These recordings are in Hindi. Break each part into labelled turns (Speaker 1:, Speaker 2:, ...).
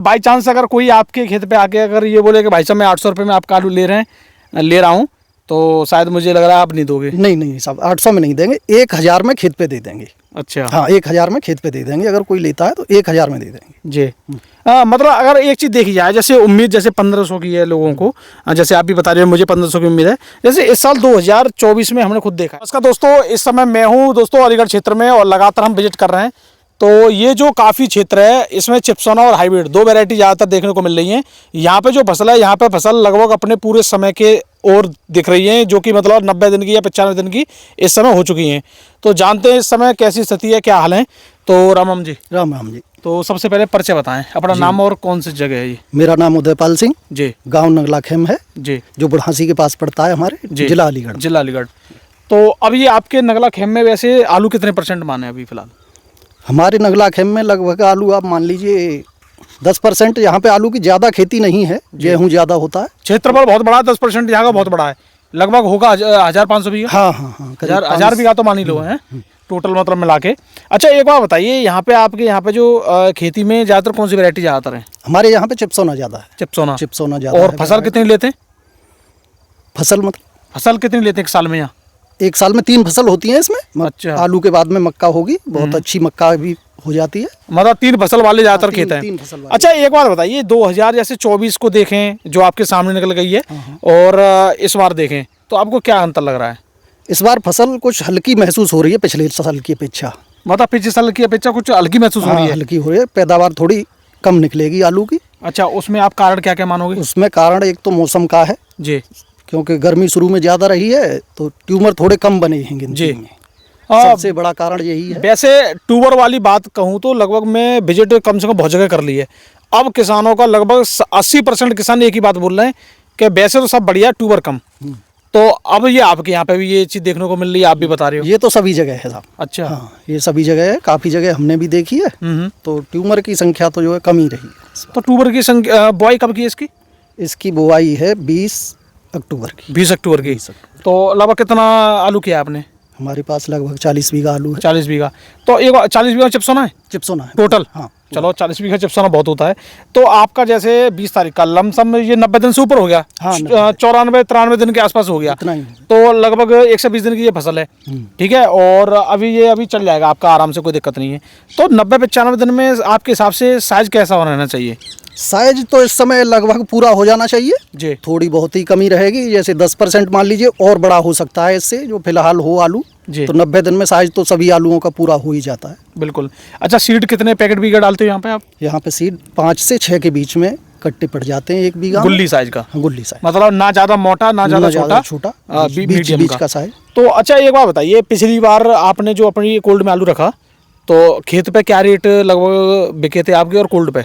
Speaker 1: बाई चांस अगर कोई आपके खेत पे आके अगर ये बोले कि भाई साहब मैं 800 रुपये में आपका आलू ले रहा हूँ, तो शायद मुझे लग रहा है आप नहीं दोगे।
Speaker 2: नहीं साहब, 800 में नहीं देंगे, 1000 में खेत पे दे देंगे।
Speaker 1: अच्छा
Speaker 2: हाँ, 1000 में खेत पे दे देंगे, अगर कोई लेता है तो 1000 में दे देंगे
Speaker 1: जी। मतलब अगर एक चीज़ देखी जाए, जैसे उम्मीद जैसे 1500 की है लोगों को, जैसे आप भी बता रहे हो मुझे 1500 की उम्मीद है, जैसे इस साल 2024 में हमने खुद देखा है। उसका दोस्तों इस समय मैं हूँ दोस्तों अलीगढ़ क्षेत्र में और लगातार हम विजिट कर रहे हैं। तो ये जो काफ़ी क्षेत्र है इसमें चिप्सोना और हाइब्रिड दो वैरायटी ज़्यादातर देखने को मिल रही हैं। यहाँ पे जो फसल है, यहाँ पे फसल लगभग अपने पूरे समय के और दिख रही हैं, जो कि मतलब 90 दिन की या 95 दिन की इस समय हो चुकी हैं। तो जानते हैं इस समय कैसी स्थिति है, क्या हाल है। तो राम जी।
Speaker 2: राम जी।
Speaker 1: तो सबसे पहले परिचय बताएं, अपना नाम और कौन सी जगह है ये।
Speaker 2: मेरा नाम उदयपाल सिंह
Speaker 1: जी,
Speaker 2: गांव नगला खेम है
Speaker 1: जी,
Speaker 2: जो बुढ़ासी के पास पड़ता है, हमारे जिला अलीगढ़।
Speaker 1: तो अब ये आपके नगला खेम में वैसे आलू कितने % माने अभी फिलहाल?
Speaker 2: हमारे नगला खेम में लगभग आलू आप मान लीजिए 10%। यहाँ पे आलू की ज़्यादा खेती नहीं है, गेहूँ ज़्यादा होता है।
Speaker 1: क्षेत्रफल बहुत बड़ा है, 10% यहाँ का बहुत बड़ा है, लगभग होगा 1500 बीघा।
Speaker 2: हाँ,
Speaker 1: 1000 बीघा तो मान ही लो है टोटल मतलब मिला के। अच्छा एक बात बताइए, यहाँ पे आपके यहाँ पे जो खेती में ज़्यादातर कौन सी वैरायटी ज़्यादातर है?
Speaker 2: हमारे यहाँ पे चिप्सोना ज़्यादा है। चिप्सोना ज़्यादा।
Speaker 1: और फसल कितनी लेते हैं?
Speaker 2: फसल
Speaker 1: कितनी लेते हैं एक साल में यहाँ?
Speaker 2: एक साल में 3 फसल होती है इसमें।
Speaker 1: अच्छा।
Speaker 2: आलू के बाद में मक्का होगी, बहुत अच्छी मक्का भी हो जाती है।
Speaker 1: मतलब 3 फसल वाले ज़्यादातर खेत हैं।
Speaker 2: 3 फसल वाले।
Speaker 1: अच्छा एक बात बताइए, 2024 को देखें जो आपके सामने निकल गई है, और इस बार देखें तो आपको क्या अंतर लग रहा है?
Speaker 2: इस बार फसल कुछ हल्की महसूस हो रही है पिछले साल की अपेक्षा।
Speaker 1: मतलब पिछले साल की अपेक्षा कुछ हल्की महसूस हो रही है?
Speaker 2: हल्की हो रही है, पैदावार थोड़ी कम निकलेगी आलू की।
Speaker 1: अच्छा, उसमें आप कारण क्या क्या मानोगे?
Speaker 2: उसमें कारण एक तो मौसम का है जी, क्योंकि गर्मी शुरू में ज़्यादा रही है तो ट्यूमर थोड़े कम बने हैं गिनती में। सबसे बड़ा कारण यही है।
Speaker 1: वैसे ट्यूबर वाली बात कहूँ तो लगभग मैं विजिट कम से कम बहुत जगह कर ली है। अब किसानों का लगभग 80% किसान एक ही बात बोल रहे हैं कि वैसे तो सब बढ़िया, ट्यूबर कम। तो अब ये आपके यहाँ पे भी ये चीज़ देखने को मिल रही है, आप भी बता रहे हो?
Speaker 2: ये तो सभी जगह है साहब।
Speaker 1: अच्छा।
Speaker 2: हाँ, ये सभी जगह है, काफ़ी जगह हमने भी देखी है। तो ट्यूमर की संख्या तो जो है कम ही रही है।
Speaker 1: तो ट्यूबर की संख्या बुआई कब की है इसकी?
Speaker 2: इसकी बुआई है 20 अक्टूबर की।
Speaker 1: 20 अक्टूबर की। तो लगभग कितना आलू किया आपने?
Speaker 2: हमारे पास लगभग 40 बीघा आलू है।
Speaker 1: 40 बीघा। तो एक 40 बीघा चिप्सोना है?
Speaker 2: चिप्सोना है
Speaker 1: टोटल।
Speaker 2: हाँ,
Speaker 1: चलो 40 बीघा चिप्सोना बहुत होता है। तो आपका जैसे 20 तारीख का लमसम में ये 90 दिन से ऊपर हो गया।
Speaker 2: हाँ,
Speaker 1: 94-93 दिन के आसपास हो गया। तो लगभग 120 दिन की ये फसल है, ठीक है। और अभी चल जाएगा आपका आराम से, कोई दिक्कत नहीं है। तो 90-95 दिन में आपके हिसाब से साइज कैसा रहना चाहिए?
Speaker 2: साइज तो इस समय लगभग पूरा हो जाना चाहिए
Speaker 1: जी।
Speaker 2: थोड़ी बहुत ही कमी रहेगी, जैसे 10% मान लीजिए और बड़ा हो सकता है इससे, जो फिलहाल हो आलू जी। तो 90 दिन में साइज तो सभी आलूओं का पूरा हो ही जाता है।
Speaker 1: बिल्कुल। अच्छा, सीड कितने पैकेट बीघा डालते हो यहाँ पे आप?
Speaker 2: यहाँ पे सीड 5 से 6 के बीच में कट्टे पड़ जाते हैं एक बीघा।
Speaker 1: गुल्ली साइज का?
Speaker 2: गुल्ली साइज,
Speaker 1: मतलब ना ज़्यादा मोटा ना ज़्यादा छोटा,
Speaker 2: बीच का साइज।
Speaker 1: तो अच्छा एक बात बताइए, पिछली बार आपने जो अपनी कोल्ड में आलू रखा तो खेत पे क्या रेट लगभग बिके थे आपके, और कोल्ड पे?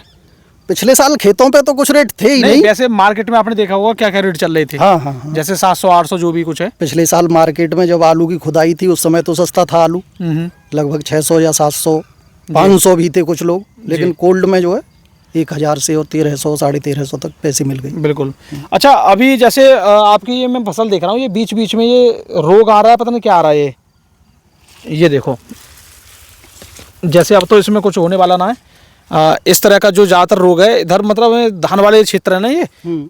Speaker 2: पिछले साल खेतों पे तो कुछ रेट थे ही नहीं।
Speaker 1: वैसे मार्केट में आपने देखा होगा क्या क्या रेट चल रहे थे?
Speaker 2: हाँ।
Speaker 1: जैसे 700-800 जो भी कुछ है।
Speaker 2: पिछले साल मार्केट में जब आलू की खुदाई थी उस समय तो सस्ता था आलू, लगभग 600 या 700, 500 भी थे कुछ लोग। लेकिन कोल्ड में जो है 1000 से और 1300 साढ़े 1300 तक पैसे मिल गए।
Speaker 1: बिल्कुल। अच्छा, अभी जैसे आपकी ये मैं फसल देख रहा हूँ, ये बीच बीच में ये रोग आ रहा है, पता नहीं क्या आ रहा है ये देखो, जैसे अब तो इसमें कुछ होने वाला ना है। इस तरह का जो ज़्यादातर रोग है इधर, मतलब धान वाले क्षेत्र है ना ये,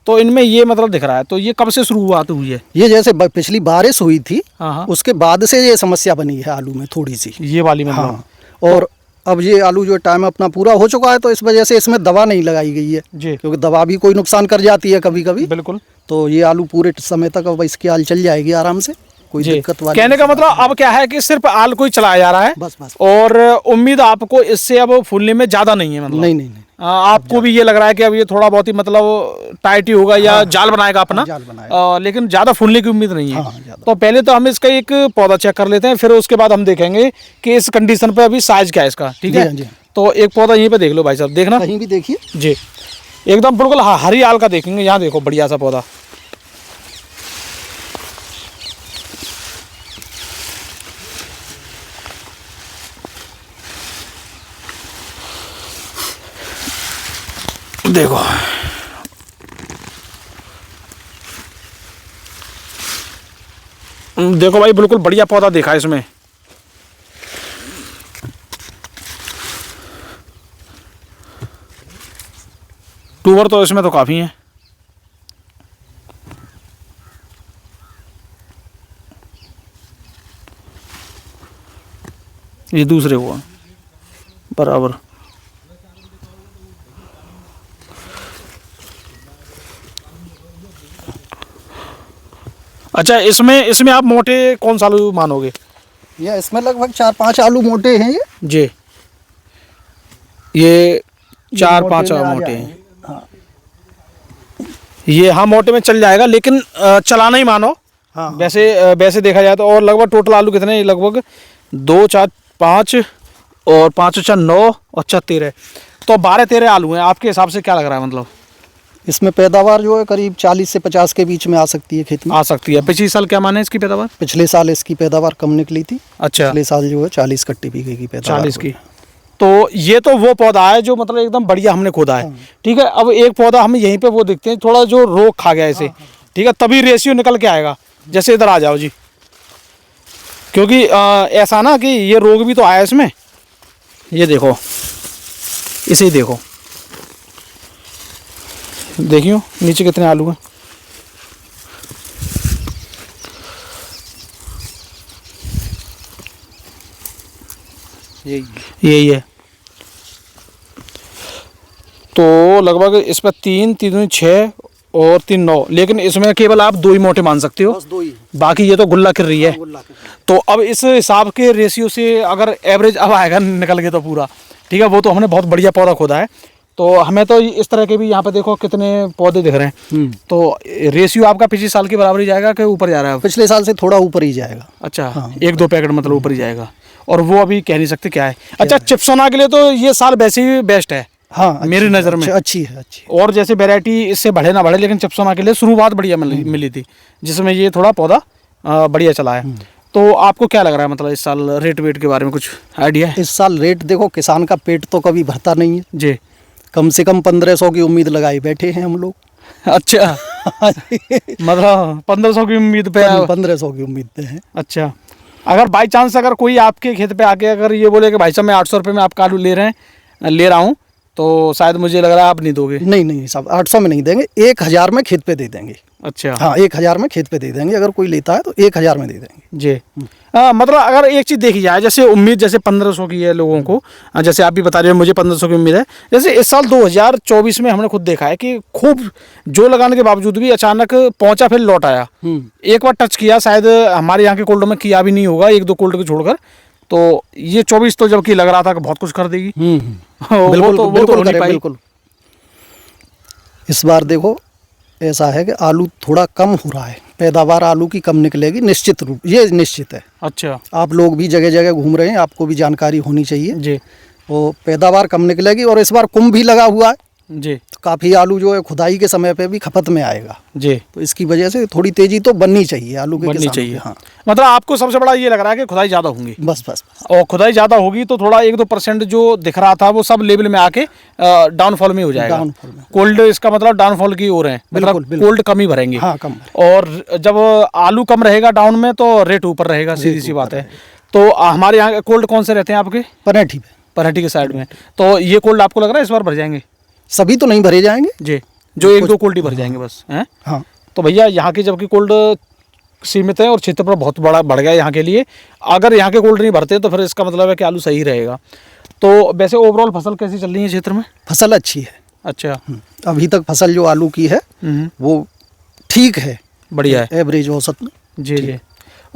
Speaker 1: तो इनमें ये मतलब दिख रहा है। तो ये कब से शुरुआत हुई है?
Speaker 2: ये जैसे पिछली बारिश हुई थी
Speaker 1: हाँ।
Speaker 2: उसके बाद से ये समस्या बनी है आलू में थोड़ी सी,
Speaker 1: ये वाली मतलब।
Speaker 2: हाँ। और अब ये आलू जो टाइम अपना पूरा हो चुका है तो इस वजह से इसमें दवा नहीं लगाई गई है जी, क्योंकि दवा भी कोई नुकसान कर जाती है कभी कभी।
Speaker 1: बिल्कुल।
Speaker 2: तो ये आलू पूरे समय तक अब इसकी हाल चल जाएगी आराम से, कोई दिक्कत वाली।
Speaker 1: कहने का मतलब अब क्या है कि सिर्फ आल को ही चलाया जा रहा है,
Speaker 2: बस।
Speaker 1: और उम्मीद आपको इससे अब फूलने में ज़्यादा नहीं है मतलब?
Speaker 2: नहीं।
Speaker 1: आपको भी ये लग रहा है कि अब ये थोड़ा बहुत ही मतलब टाइट ही होगा या जाल बनाएगा अपना, लेकिन ज़्यादा फूलने की उम्मीद नहीं है। तो पहले तो हम इसका एक पौधा चेक कर लेते हैं, फिर उसके बाद हम देखेंगे कि इस कंडीशन पे अभी साइज क्या है इसका, ठीक है? तो एक पौधा यहीं पे देख लो भाई साहब, देखना
Speaker 2: कहीं भी देखिए
Speaker 1: जी, एकदम बिल्कुल हरी आल का देखेंगे। यहाँ देखो बढ़िया सा पौधा, देखो देखो भाई, बिल्कुल बढ़िया पौधा देखा है इसमें। टूबर तो इसमें तो काफ़ी हैं। ये दूसरे हुआ बराबर। अच्छा, इसमें इसमें आप मोटे कौन सा आलू मानोगे?
Speaker 2: ये इसमें लगभग 4-5 आलू मोटे हैं
Speaker 1: जी, ये 4-5
Speaker 2: में आ
Speaker 1: मोटे
Speaker 2: जाएंगे।
Speaker 1: हैं।
Speaker 2: हाँ
Speaker 1: ये हाँ मोटे में चल जाएगा, लेकिन चलाना ही मानो।
Speaker 2: हाँ
Speaker 1: वैसे देखा जाए तो। और लगभग टोटल आलू कितने? लगभग 2, 4, 5 और 5 4 9 और 4 13, तो 12-13 आलू हैं। आपके हिसाब से क्या लग रहा है? मतलब
Speaker 2: इसमें पैदावार जो है करीब 40 से 50 के बीच में आ सकती है खेत में।
Speaker 1: आ सकती है। पिछले साल क्या माने इसकी पैदावार?
Speaker 2: पिछले साल इसकी पैदावार कम निकली थी।
Speaker 1: अच्छा,
Speaker 2: पिछले साल जो है 40 कट्टे बीघे की पैदावार
Speaker 1: 40
Speaker 2: हुई।
Speaker 1: की। तो ये तो वो पौधा है जो मतलब एकदम बढ़िया हमने खोदा है। ठीक है, अब एक पौधा हम यहीं पे वो देखते हैं, थोड़ा जो रोग खा गया इसे। ठीक है, तभी रेशियो निकल के आएगा। जैसे इधर आ जाओ जी, क्योंकि ऐसा ना कि ये रोग भी तो आया इसमें। ये देखो, इसे ही देखो, देखियो नीचे कितने आलू हैं। यही है। तो लगभग इस पर 3 3 6 और 3 9, लेकिन इसमें केवल आप 2 ही मोटे मान सकते हो,
Speaker 2: बस 2 ही।
Speaker 1: बाकी ये तो गुल्ला कर रही है। तो अब इस हिसाब के रेशियो से अगर एवरेज अब आएगा निकल के तो पूरा ठीक है। वो तो हमने बहुत बढ़िया पौधा खोदा है, तो हमें तो इस तरह के भी यहाँ पे देखो कितने पौधे दिख रहे हैं। तो रेशियो आपका पिछले साल के बराबर ही जाएगा कि ऊपर जा रहा है?
Speaker 2: पिछले साल से थोड़ा ऊपर ही जाएगा।
Speaker 1: अच्छा,
Speaker 2: हाँ।
Speaker 1: 1-2 पैकेट मतलब ऊपर ही जाएगा। और वो अभी कह नहीं सकते क्या है। अच्छा, चिप्सोना के लिए तो ये साल वैसे ही बेस्ट है।
Speaker 2: हाँ
Speaker 1: मेरी नज़र में
Speaker 2: अच्छी है।
Speaker 1: और जैसे वैरायटी इससे बढ़े ना बढ़े, लेकिन चिप्सोना के लिए शुरुआत बढ़िया मिली थी, जिसमें ये थोड़ा पौधा बढ़िया चला है। तो आपको क्या लग रहा है मतलब इस साल रेट वेट के बारे में कुछ आइडिया है?
Speaker 2: इस साल रेट देखो, किसान का पेट तो कभी भरता नहीं है
Speaker 1: जी।
Speaker 2: कम से कम 1500 की उम्मीद लगाए बैठे हैं हम लोग।
Speaker 1: अच्छा मतलब 1500 की उम्मीद पे
Speaker 2: 1500 की उम्मीद पे है।
Speaker 1: अच्छा, अगर बाई चांस अगर कोई आपके खेत पे आके अगर ये बोले कि भाई साहब मैं 800 रुपये में आपका आलू ले रहा हूँ, तो शायद मुझे लग रहा है आप नहीं दोगे।
Speaker 2: नहीं साहब, 800 में नहीं देंगे, 1000 में खेत पे दे देंगे।
Speaker 1: अच्छा,
Speaker 2: हाँ 1000 में खेत पे दे देंगे, अगर कोई लेता है तो 1000 में दे देंगे
Speaker 1: जी। मतलब अगर एक चीज़ देखी जाए, जैसे उम्मीद जैसे 1500 की है लोगों को, जैसे आप भी बता रहे हो मुझे 1500 की उम्मीद है। जैसे इस साल 2024 में हमने खुद देखा है कि खूब जो लगाने के बावजूद भी अचानक पहुंचा, फिर लौट आया। एक बार टच किया, शायद हमारे यहाँ के कोल्ड में किया भी नहीं होगा, 1-2 कोल्ड को छोड़कर। तो ये 24 तो जबकि लग रहा था कि बहुत कुछ कर देगी।
Speaker 2: बिल्कुल। इस बार देखो ऐसा है कि आलू थोड़ा कम हो रहा है, पैदावार आलू की कम निकलेगी, निश्चित रूप ये निश्चित है।
Speaker 1: अच्छा,
Speaker 2: आप लोग भी जगह जगह घूम रहे हैं, आपको भी जानकारी होनी चाहिए
Speaker 1: जी।
Speaker 2: वो पैदावार कम निकलेगी। और इस बार कुंभ भी लगा हुआ है,
Speaker 1: जी,
Speaker 2: तो काफ़ी आलू जो है खुदाई के समय पे भी खपत में आएगा।
Speaker 1: जी,
Speaker 2: तो इसकी वजह से थोड़ी तेजी तो बननी चाहिए आलू के
Speaker 1: बननी
Speaker 2: किसानों
Speaker 1: चाहिए।
Speaker 2: की। हाँ
Speaker 1: मतलब आपको सबसे बड़ा ये लग रहा है कि खुदाई ज़्यादा होंगी।
Speaker 2: बस
Speaker 1: और खुदाई ज़्यादा होगी तो थोड़ा 1-2% जो दिख रहा था वो सब लेवल में आके डाउनफॉल में हो जाएगा।
Speaker 2: डाउनफॉल में
Speaker 1: कोल्ड इसका मतलब डाउनफॉल की ओर है, मतलब
Speaker 2: बिल्कुल।
Speaker 1: कोल्ड कम ही भरेंगे।
Speaker 2: हाँ कम।
Speaker 1: और जब आलू कम रहेगा डाउन में तो रेट ऊपर रहेगा, सीधी सी बात है। तो हमारे यहाँ कोल्ड कौन से रहते हैं आपके?
Speaker 2: पनेठी पे,
Speaker 1: पराठी के साइड में। तो ये कोल्ड आपको लग रहा है इस बार भर जाएंगे?
Speaker 2: सभी तो नहीं भरे जाएंगे
Speaker 1: जी, जो 1-2 कोल्ड ही भर जाएंगे बस हैं।
Speaker 2: हाँ
Speaker 1: तो भैया यहाँ की जबकि कोल्ड सीमित है और क्षेत्र पर बहुत बड़ा बढ़ गया यहाँ के लिए, अगर यहाँ के कोल्ड नहीं भरते तो फिर इसका मतलब है कि आलू सही रहेगा। तो वैसे ओवरऑल फसल कैसी चल रही है क्षेत्र में?
Speaker 2: फसल अच्छी है।
Speaker 1: अच्छा,
Speaker 2: अभी तक फसल जो आलू की है वो ठीक है,
Speaker 1: बढ़िया है,
Speaker 2: एवरेज औसत में।
Speaker 1: जी जी।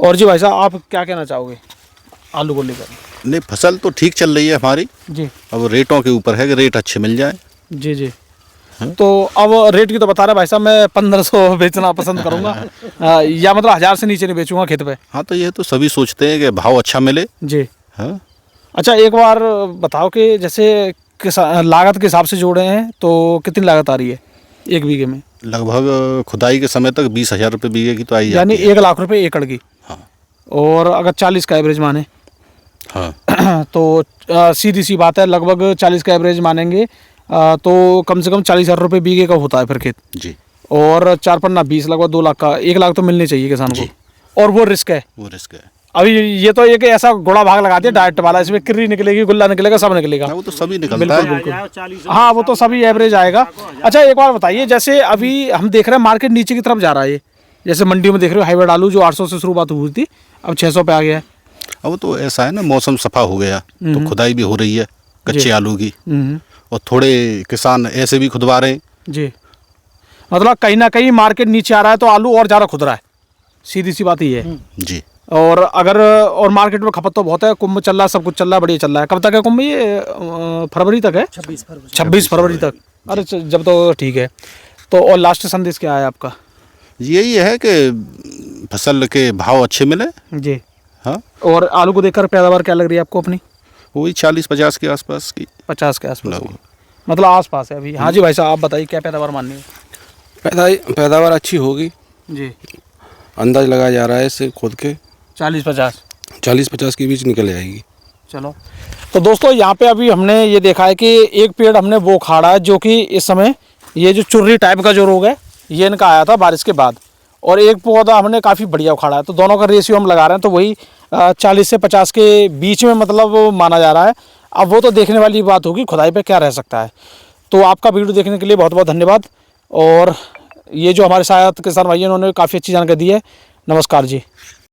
Speaker 1: और जी भाई साहब आप क्या कहना चाहोगे आलू को लेकर?
Speaker 3: नहीं, फसल तो ठीक चल रही है हमारी।
Speaker 1: जी,
Speaker 3: अब रेटों के ऊपर है कि रेट अच्छे मिल जाए।
Speaker 1: जी जी। तो अब रेट की तो बता रहा भाई साहब, मैं 1500 बेचना पसंद करूंगा या मतलब 1000 से नीचे नहीं बेचूंगा खेत पे।
Speaker 3: हाँ, तो ये तो सभी सोचते हैं कि भाव अच्छा मिले।
Speaker 1: जी।
Speaker 3: हाँ,
Speaker 1: अच्छा, एक बार बताओ कि जैसे लागत के हिसाब से जोड़े हैं तो कितनी लागत आ रही है 1 बीघे में?
Speaker 3: लगभग खुदाई के समय तक 20,000 रुपये बीघे की तो आई
Speaker 1: यानी
Speaker 3: जाती है।
Speaker 1: 1 लाख रुपए एकड़ की।
Speaker 3: हाँ
Speaker 1: और अगर 40 का एवरेज माने
Speaker 3: हाँ
Speaker 1: तो सीधी सी बात है, लगभग 40 का एवरेज मानेंगे तो कम से कम 40,000 रुपये बीघे का होता है फिर खेत।
Speaker 3: जी।
Speaker 1: और 4 पन्ना 20, लगभग 2 लाख का, 1 लाख तो मिलने चाहिए किसान को। और वो रिस्क है।
Speaker 3: वो रिस्क है।
Speaker 1: अभी ये तो एक ऐसा घोड़ा भाग लगा दिया डायरेक्ट वाला, इसमें किर्री निकलेगी, गुल्ला निकलेगा, सब निकलेगा।
Speaker 3: हाँ, वो तो सभी निकलता है।
Speaker 1: हाँ वो तो सभी एवरेज आएगा। अच्छा एक बार बताइए, जैसे अभी हम देख रहे हैं मार्केट नीचे की तरफ जा रहा है, ये जैसे मंडी में देख रहे हो हाइब्रिड आलू जो 800 से शुरुआत हुई थी अब 600 पे आ गया है।
Speaker 3: अब तो ऐसा है ना, मौसम सफा हो गया तो खुदाई भी हो रही है कच्चे आलू की, और थोड़े किसान ऐसे भी खुदवा रहे हैं
Speaker 1: जी, मतलब कहीं ना कहीं मार्केट नीचे आ रहा है तो आलू और ज़्यादा खुद रहा है, सीधी सी बात ये है
Speaker 3: जी।
Speaker 1: और अगर और मार्केट में खपत तो बहुत है, कुंभ चल रहा है, सब कुछ चल रहा है, बढ़िया चल रहा है। कब तक है कुंभ? ये फरवरी तक है, 26 फरवरी तक। अरे जब तो ठीक है। तो और लास्ट संदेश क्या है आपका?
Speaker 3: यही है कि फसल के भाव अच्छे मिले
Speaker 1: जी।
Speaker 3: हाँ,
Speaker 1: और आलू को देखकर पैदावार क्या लग रही है आपको अपनी?
Speaker 3: वही 40-50 के आसपास की।
Speaker 1: 50 के आसपास, मतलब आसपास है अभी। हाँ जी भाई साहब, आप बताइए क्या पैदावार माननी है?
Speaker 4: पैदावार अच्छी होगी
Speaker 1: जी,
Speaker 4: अंदाज लगाया जा रहा है इससे खुद के
Speaker 1: 40-50
Speaker 4: के बीच निकल आएगी।
Speaker 1: चलो तो दोस्तों यहाँ पे अभी हमने ये देखा है कि एक पेड़ हमने वो खाड़ा है जो कि इस समय ये जो चुर्री टाइप का जो रोग है ये इनका आया था बारिश के बाद, और एक पौधा हमने काफ़ी बढ़िया उखाड़ा है। तो दोनों का रेशियो हम लगा रहे हैं तो वही 40 से 50 के बीच में मतलब माना जा रहा है। अब वो तो देखने वाली बात होगी खुदाई पे क्या रह सकता है। तो आपका वीडियो देखने के लिए बहुत बहुत धन्यवाद, और ये जो हमारे साथ किसान भाई उन्होंने काफ़ी अच्छी जानकारी दी है। नमस्कार जी।